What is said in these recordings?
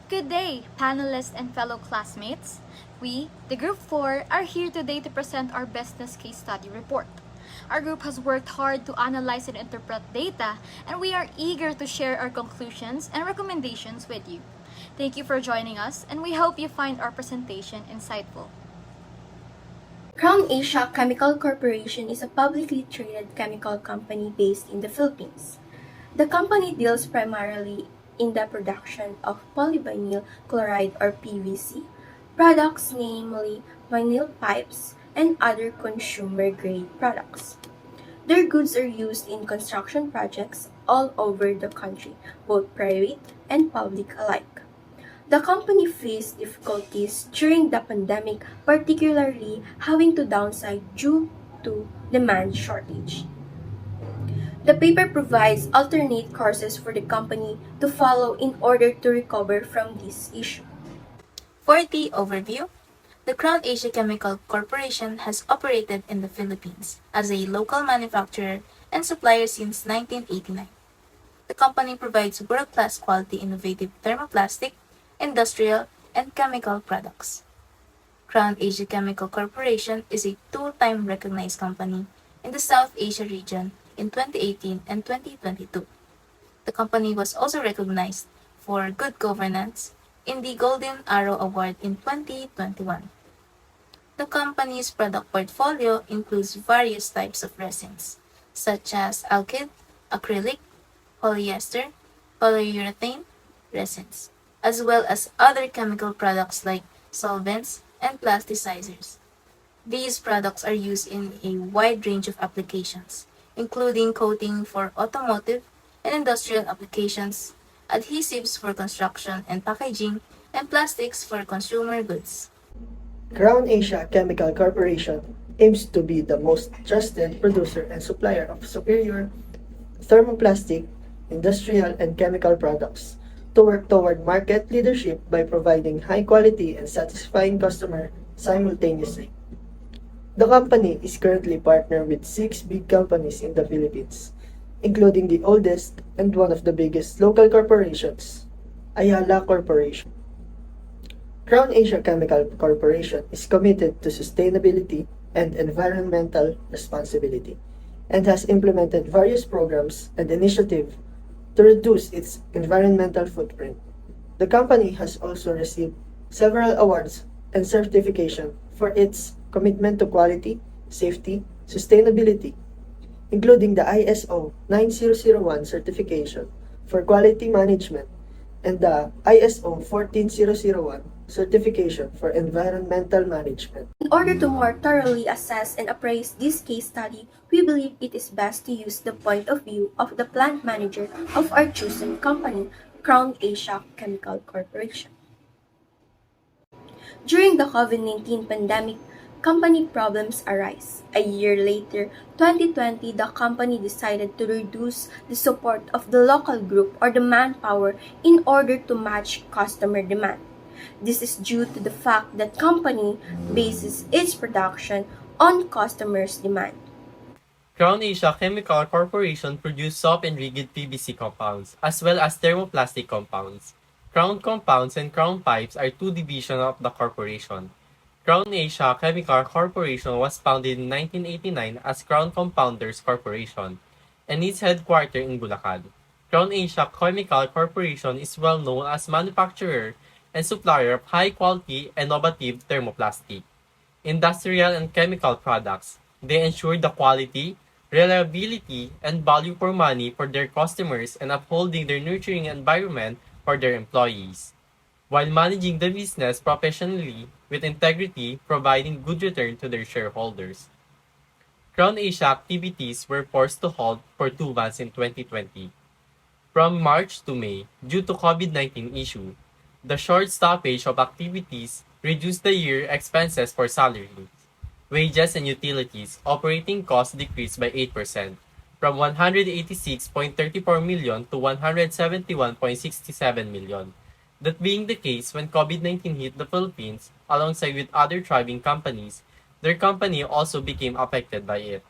Good day, panelists and fellow classmates. We, the Group 4, are here today to present our business case study report. Our group has worked hard to analyze and interpret data, and we are eager to share our conclusions and recommendations with you. Thank you for joining us, and we hope you find our presentation insightful. Crown Asia Chemical Corporation is a publicly traded chemical company based in the Philippines. The company deals primarily in the production of polyvinyl chloride or PVC products, namely vinyl pipes and other consumer-grade products. Their goods are used in construction projects all over the country, both private and public alike. The company faced difficulties during the pandemic, particularly having to downsize due to demand shortage. The paper provides alternate courses for the company to follow in order to recover from this issue. For the overview, the Crown Asia Chemical Corporation has operated in the Philippines as a local manufacturer and supplier since 1989. The company provides world-class quality innovative thermoplastic, industrial, and chemical products. Crown Asia Chemical Corporation is a two-time recognized company in the South Asia region in 2018 and 2022. The company was also recognized for good governance in the Golden Arrow Award in 2021. The company's product portfolio includes various types of resins, such as alkyd, acrylic, polyester, polyurethane resins, as well as other chemical products like solvents and plasticizers. These products are used in a wide range of applications, including coating for automotive and industrial applications, adhesives for construction and packaging, and plastics for consumer goods. Crown Asia Chemical Corporation aims to be the most trusted producer and supplier of superior thermoplastic, industrial, and chemical products to work toward market leadership by providing high quality and satisfying customer simultaneously. The company is currently partnered with 6 big companies in the Philippines, including the oldest and one of the biggest local corporations, Ayala Corporation. Crown Asia Chemical Corporation is committed to sustainability and environmental responsibility and has implemented various programs and initiatives to reduce its environmental footprint. The company has also received several awards and certification for its commitment to quality, safety, sustainability, including the ISO 9001 certification for quality management and the ISO 14001 certification for environmental management. In order to more thoroughly assess and appraise this case study, we believe it is best to use the point of view of the plant manager of our chosen company, Crown Asia Chemical Corporation. During the COVID-19 pandemic, company problems arise. A year later, 2020, the company decided to reduce the support of the local group or the manpower in order to match customer demand. This is due to the fact that company bases its production on customers' demand. Crown Asia Chemical Corporation produces soft and rigid PVC compounds, as well as thermoplastic compounds. Crown Compounds and Crown Pipes are two divisions of the corporation. Crown Asia Chemical Corporation was founded in 1989 as Crown Compounders Corporation, and its headquarters in Bulacan. Crown Asia Chemical Corporation is well known as manufacturer and supplier of high-quality, innovative thermoplastic, industrial, and chemical products. They ensure the quality, reliability, and value for money for their customers and upholding their nurturing environment for their employees, while managing the business professionally with integrity, providing good return to their shareholders. Crown Asia activities were forced to halt for 2 months in 2020. From March to May, due to COVID-19 issue, the short stoppage of activities reduced the year expenses for salaries, wages and utilities. Operating costs decreased by 8%, from 186.34 million to 171.67 million. That being the case, when COVID-19 hit the Philippines, alongside with other thriving companies, their company also became affected by it.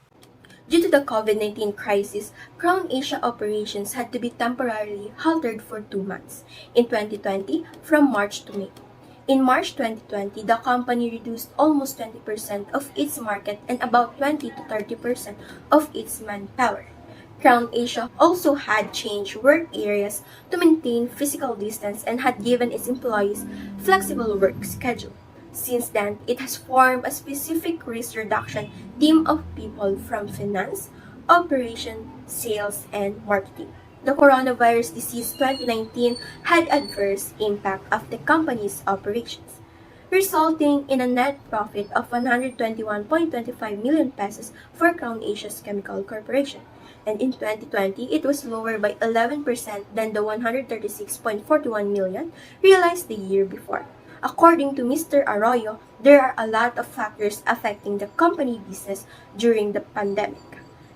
Due to the COVID-19 crisis, Crown Asia operations had to be temporarily halted for 2 months in 2020 from March to May. In March 2020, the company reduced almost 20% of its market and about 20 to 30% of its manpower. Crown Asia also had changed work areas to maintain physical distance and had given its employees flexible work schedule. Since then, it has formed a specific risk reduction team of people from finance, operation, sales, and marketing. The coronavirus disease 2019 had adverse impact of the company's operations, resulting in a net profit of 121.25 million pesos for Crown Asia's Chemical Corporation. And in 2020, it was lower by 11% than the 136.41 million realized the year before. According to Mr. Arroyo, there are a lot of factors affecting the company business during the pandemic: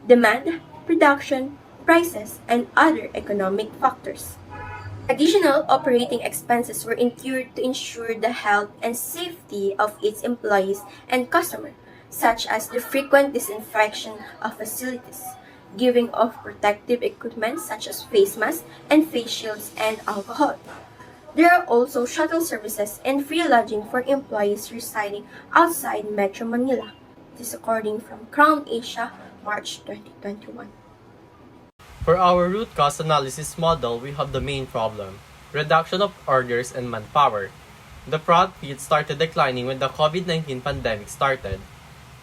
demand, production, prices, and other economic factors. Additional operating expenses were incurred to ensure the health and safety of its employees and customers, such as the frequent disinfection of facilities, giving of protective equipment such as face masks and face shields, and alcohol. There are also shuttle services and free lodging for employees residing outside Metro Manila. This according from Crown Asia, March 2021. For our root cause analysis model, we have the main problem: reduction of orders and manpower. The profit started declining when the COVID-19 pandemic started.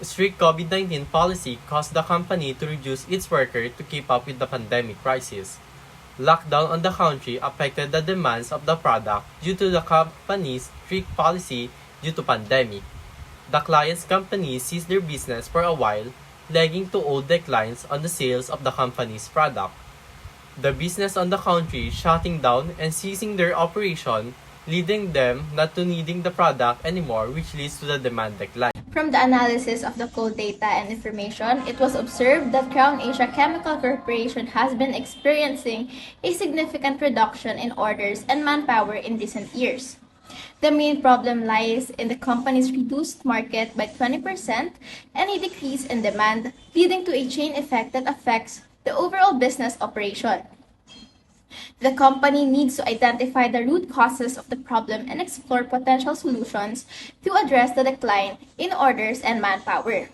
Strict COVID-19 policy caused the company to reduce its workers to keep up with the pandemic crisis. Lockdown on the country affected the demands of the product due to the company's strict policy due to pandemic. The client's company ceased their business for a while, leading to old declines on the sales of the company's product. The business on the country shutting down and ceasing their operation, leading them not to needing the product anymore, which leads to the demand decline. From the analysis of the cold data and information, it was observed that Crown Asia Chemical Corporation has been experiencing a significant reduction in orders and manpower in recent years. The main problem lies in the company's reduced market by 20% and a decrease in demand, leading to a chain effect that affects the overall business operation. The company needs to identify the root causes of the problem and explore potential solutions to address the decline in orders and manpower.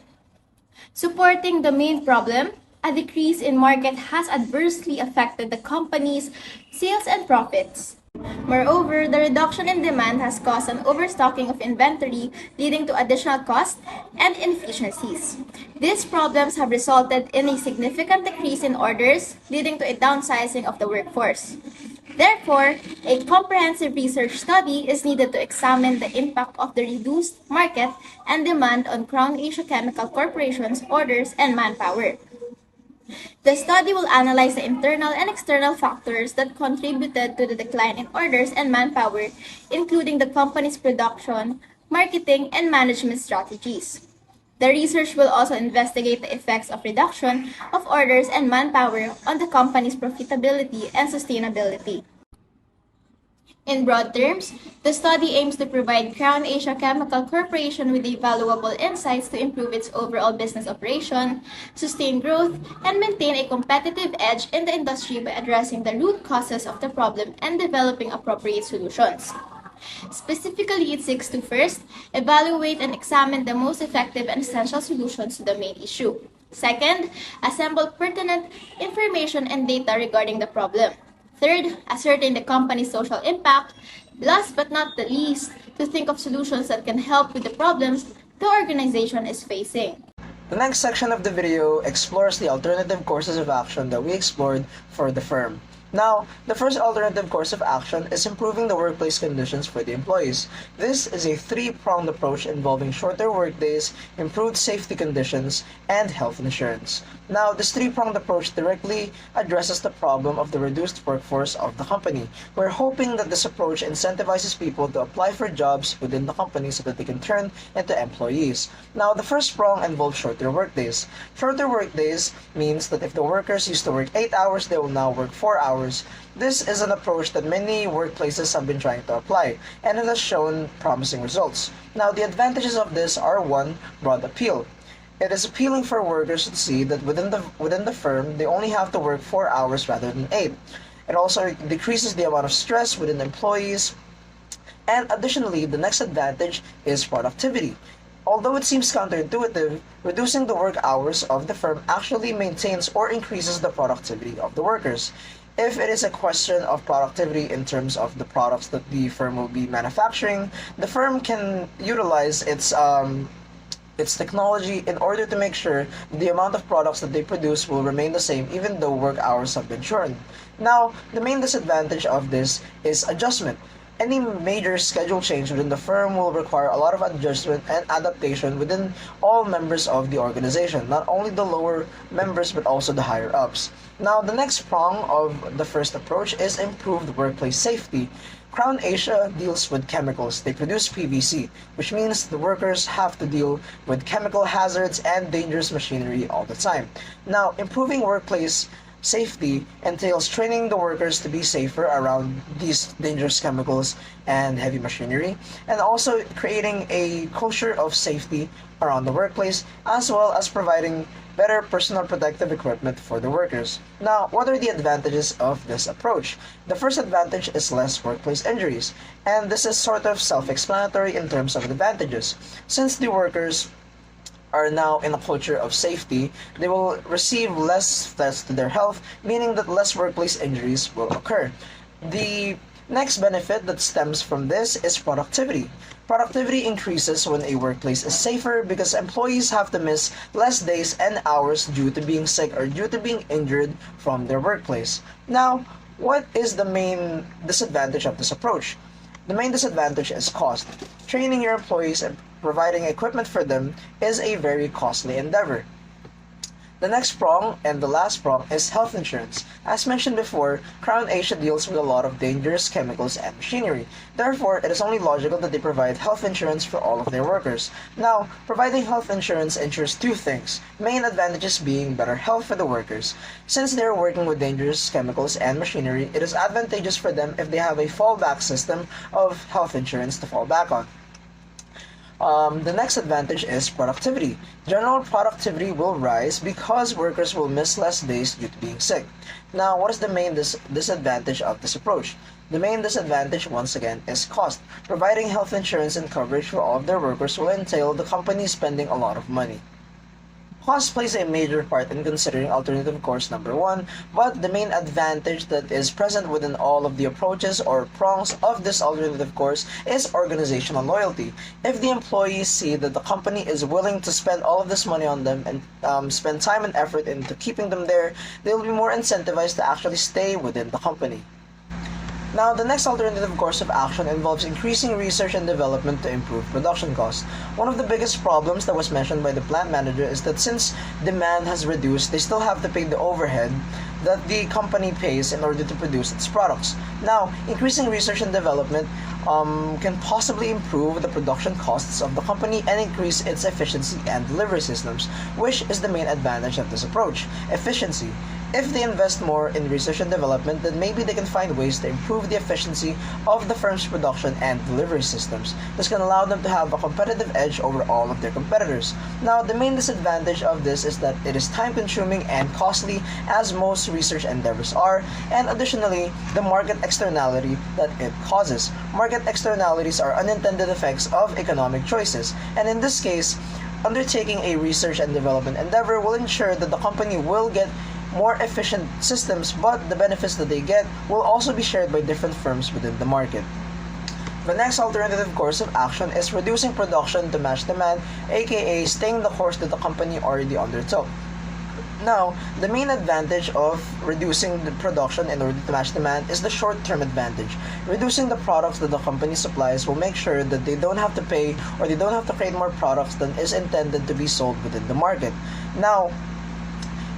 Supporting the main problem, a decrease in market has adversely affected the company's sales and profits. Moreover, the reduction in demand has caused an overstocking of inventory, leading to additional costs and inefficiencies. These problems have resulted in a significant decrease in orders, leading to a downsizing of the workforce. Therefore, a comprehensive research study is needed to examine the impact of the reduced market and demand on Crown Asia Chemical Corporation's orders and manpower. The study will analyze the internal and external factors that contributed to the decline in orders and manpower, including the company's production, marketing, and management strategies. The research will also investigate the effects of reduction of orders and manpower on the company's profitability and sustainability. In broad terms, the study aims to provide Crown Asia Chemical Corporation with valuable insights to improve its overall business operation, sustain growth, and maintain a competitive edge in the industry by addressing the root causes of the problem and developing appropriate solutions. Specifically, it seeks to first, evaluate and examine the most effective and essential solutions to the main issue. Second, assemble pertinent information and data regarding the problem. Third, ascertain the company's social impact. Last but not the least, to think of solutions that can help with the problems the organization is facing. The next section of the video explores the alternative courses of action that we explored for the firm. Now, the first alternative course of action is improving the workplace conditions for the employees. This is a three-pronged approach involving shorter workdays, improved safety conditions, and health insurance. Now, this three-pronged approach directly addresses the problem of the reduced workforce of the company. We're hoping that this approach incentivizes people to apply for jobs within the company so that they can turn into employees. Now, the first prong involves shorter workdays. Shorter workdays means that if the workers used to work 8 hours, they will now work 4 hours. This is an approach that many workplaces have been trying to apply, and it has shown promising results. Now, the advantages of this are: 1. Broad appeal. It is appealing for workers to see that within the firm they only have to work 4 hours rather than 8. It also decreases the amount of stress within employees. And additionally, the next advantage is productivity. Although it seems counterintuitive, reducing the work hours of the firm actually maintains or increases the productivity of the workers. If it is a question of productivity in terms of the products that the firm will be manufacturing, the firm can utilize its technology in order to make sure the amount of products that they produce will remain the same even though work hours have been shortened. Now, the main disadvantage of this is adjustment. Any major schedule change within the firm will require a lot of adjustment and adaptation within all members of the organization, not only the lower members but also the higher ups. Now, the next prong of the first approach is improved workplace safety. Crown Asia deals with chemicals. They produce PVC, which means the workers have to deal with chemical hazards and dangerous machinery all the time. Now, improving workplace safety entails training the workers to be safer around these dangerous chemicals and heavy machinery, and also creating a culture of safety around the workplace, as well as providing better personal protective equipment for the workers. Now, what are the advantages of this approach? The first advantage is less workplace injuries, and this is sort of self-explanatory in terms of advantages. Since the workers are now in a culture of safety, they will receive less threats to their health, meaning that less workplace injuries will occur. The next benefit that stems from this is productivity. Productivity increases when a workplace is safer because employees have to miss less days and hours due to being sick or due to being injured from their workplace. Now, what is the main disadvantage of this approach? The main disadvantage is cost. Training your employees and providing equipment for them is a very costly endeavor. The next prong and the last prong is health insurance. As mentioned before, Crown Asia deals with a lot of dangerous chemicals and machinery. Therefore, it is only logical that they provide health insurance for all of their workers. Now, providing health insurance ensures two things. Main advantages being better health for the workers. Since they are working with dangerous chemicals and machinery, it is advantageous for them if they have a fallback system of health insurance to fall back on. The next advantage is productivity. General productivity will rise because workers will miss less days due to being sick. Now, what is the main disadvantage of this approach? The main disadvantage, once again, is cost. Providing health insurance and coverage for all of their workers will entail the company spending a lot of money. Cost plays a major part in considering alternative course number 1, but the main advantage that is present within all of the approaches or prongs of this alternative course is organizational loyalty. If the employees see that the company is willing to spend all of this money on them and spend time and effort into keeping them there, they will be more incentivized to actually stay within the company. Now, the next alternative course of action involves increasing research and development to improve production costs. One of the biggest problems that was mentioned by the plant manager is that since demand has reduced, they still have to pay the overhead that the company pays in order to produce its products. Now, increasing research and development can possibly improve the production costs of the company and increase its efficiency and delivery systems, which is the main advantage of this approach: efficiency. If they invest more in research and development, then maybe they can find ways to improve the efficiency of the firm's production and delivery systems. This can allow them to have a competitive edge over all of their competitors. Now, the main disadvantage of this is that it is time-consuming and costly, as most research endeavors are, and additionally, the market externality that it causes. Market externalities are unintended effects of economic choices, and in this case, undertaking a research and development endeavor will ensure that the company will get more efficient systems, but the benefits that they get will also be shared by different firms within the market. The next alternative course of action is reducing production to match demand, aka staying the course that the company already undertook. Now, the main advantage of reducing the production in order to match demand is the short-term advantage. Reducing the products that the company supplies will make sure that they don't have to pay or they don't have to create more products than is intended to be sold within the market. Now,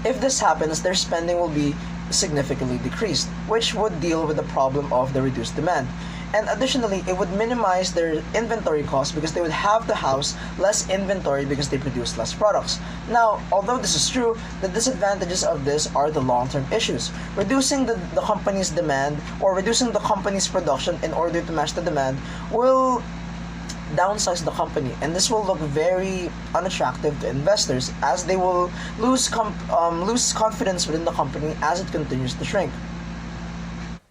if this happens, their spending will be significantly decreased, which would deal with the problem of the reduced demand. And additionally, it would minimize their inventory costs because they would have to house less inventory because they produce less products. Now, although this is true, the disadvantages of this are the long-term issues. Reducing the company's demand or reducing the company's production in order to match the demand will downsize the company, and this will look very unattractive to investors as they will lose confidence within the company as it continues to shrink.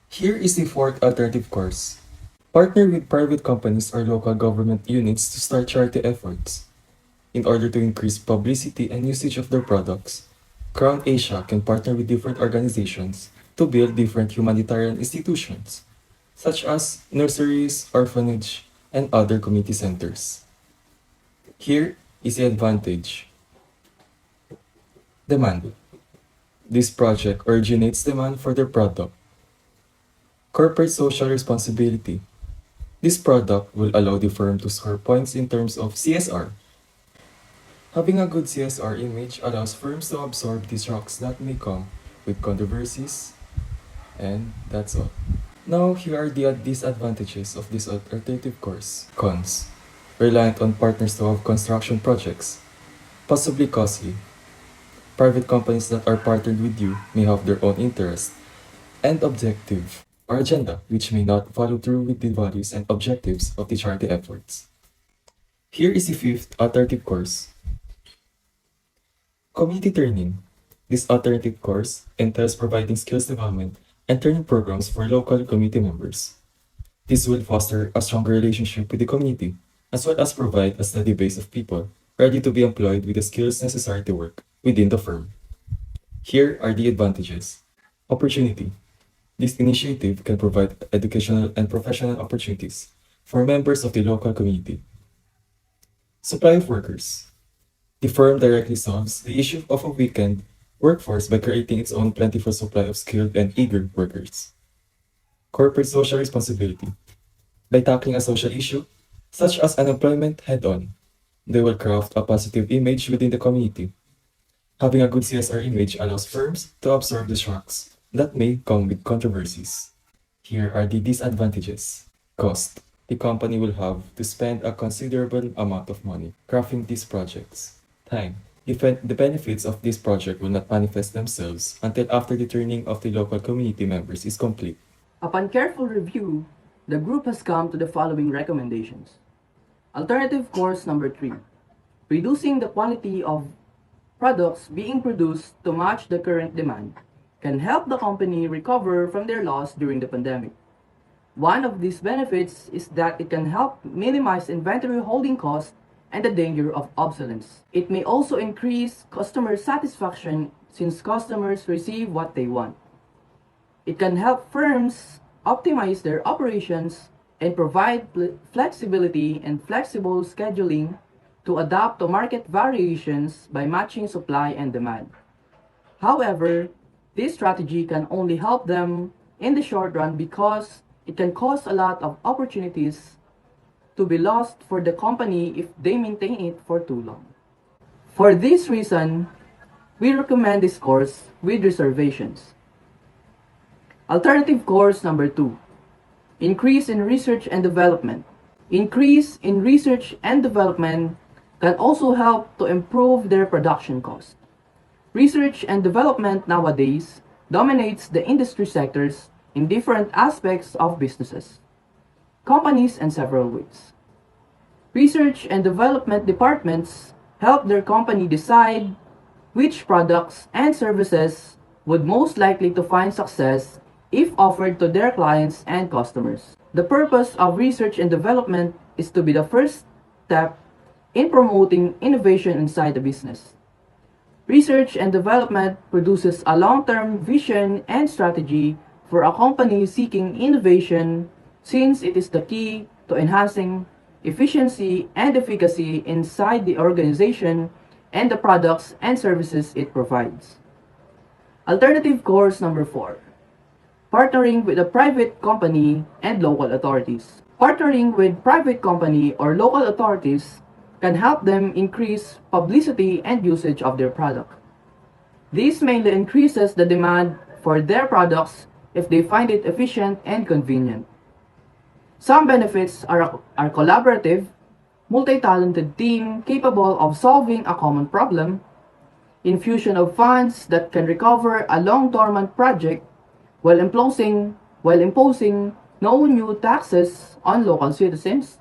Here is the fourth alternative course. Partner with private companies or local government units to start charity efforts. In order to increase publicity and usage of their products, Crown Asia can partner with different organizations to build different humanitarian institutions, such as nurseries, orphanage, and other community centers. Here is the advantage. Demand. This project originates demand for their product. Corporate social responsibility. This product will allow the firm to score points in terms of CSR. Having a good CSR image allows firms to absorb the shocks that may come with controversies, and that's all. Now, here are the disadvantages of this alternative course. Cons. Reliant on partners to have construction projects. Possibly costly. Private companies that are partnered with you may have their own interest and objective or agenda, which may not follow through with the values and objectives of the charity efforts. Here is the fifth alternative course. Community training. This alternative course entails providing skills development and training programs for local community members. This will foster a stronger relationship with the community, as well as provide a steady base of people ready to be employed with the skills necessary to work within the firm. Here are the advantages. Opportunity. This initiative can provide educational and professional opportunities for members of the local community. Supply of workers. The firm directly solves the issue of a weakened workforce by creating its own plentiful supply of skilled and eager workers. Corporate social responsibility. By tackling a social issue, such as unemployment head-on, they will craft a positive image within the community. Having a good CSR image allows firms to absorb the shocks that may come with controversies. Here are the disadvantages. Cost. The company will have to spend a considerable amount of money crafting these projects. Time. The benefits of this project will not manifest themselves until after the training of the local community members is complete. Upon careful review, the group has come to the following recommendations. Alternative course number 3. Reducing the quantity of products being produced to match the current demand can help the company recover from their loss during the pandemic. One of these benefits is that it can help minimize inventory holding costs and the danger of obsolescence. It may also increase customer satisfaction since customers receive what they want. It can help firms optimize their operations and provide flexibility and flexible scheduling to adapt to market variations by matching supply and demand. However, this strategy can only help them in the short run because it can cause a lot of opportunities to be lost for the company if they maintain it for too long. For this reason, we recommend this course with reservations. Alternative course number 2. Increase in research and development. Increase in research and development can also help to improve their production costs. Research and development nowadays dominates the industry sectors in different aspects of businesses, companies, and several ways. Research and development departments help their company decide which products and services would most likely to find success if offered to their clients and customers. The purpose of research and development is to be the first step in promoting innovation inside the business. Research and development produces a long-term vision and strategy for a company seeking innovation since it is the key to enhancing efficiency and efficacy inside the organization and the products and services it provides. Alternative course number 4. Partnering with a private company and local authorities. Partnering with private company or local authorities can help them increase publicity and usage of their product. This mainly increases the demand for their products if they find it efficient and convenient. Some benefits are collaborative, multi-talented team capable of solving a common problem, infusion of funds that can recover a long-dormant project while imposing no new taxes on local citizens,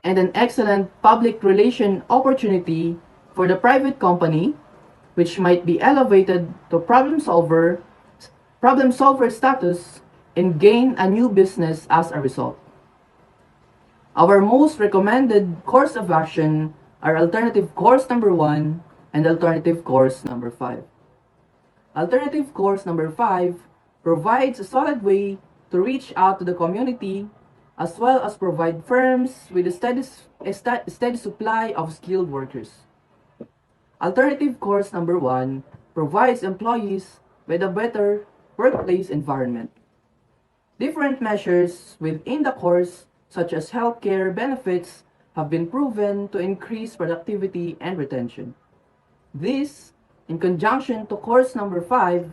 and an excellent public relation opportunity for the private company, which might be elevated to problem solver status and gain a new business as a result. Our most recommended course of action are alternative course number 1 and alternative course number 5. Alternative course number 5 provides a solid way to reach out to the community as well as provide firms with a steady supply of skilled workers. Alternative course number 1 provides employees with a better workplace environment. Different measures within the course, such as healthcare benefits, have been proven to increase productivity and retention. This, in conjunction to course number 5,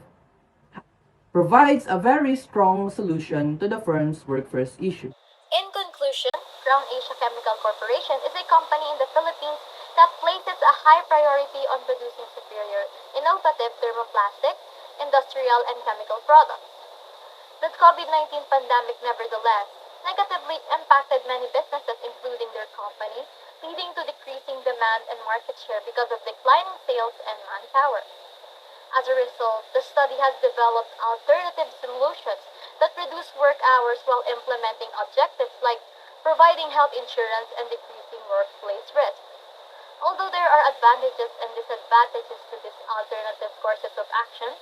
provides a very strong solution to the firm's workforce issue. In conclusion, Crown Asia Chemical Corporation is a company in the Philippines that places a high priority on producing superior, innovative thermoplastic, industrial, and chemical products. The COVID-19 pandemic, nevertheless, negatively impacted many businesses, including their company, leading to decreasing demand and market share because of declining sales and manpower. As a result, the study has developed alternative solutions that reduce work hours while implementing objectives like providing health insurance and decreasing workplace risks. Although there are advantages and disadvantages to these alternative courses of action,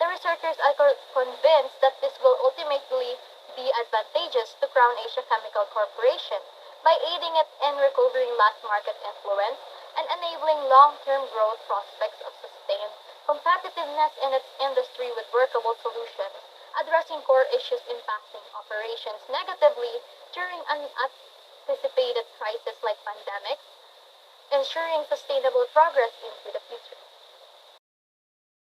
the researchers are convinced that this will ultimately be advantageous to Crown Asia Chemical Corporation by aiding it in recovering lost market influence and enabling long-term growth prospects of sustained competitiveness in its industry with workable solutions, addressing core issues impacting operations negatively during unanticipated crises like pandemics, ensuring sustainable progress into the future.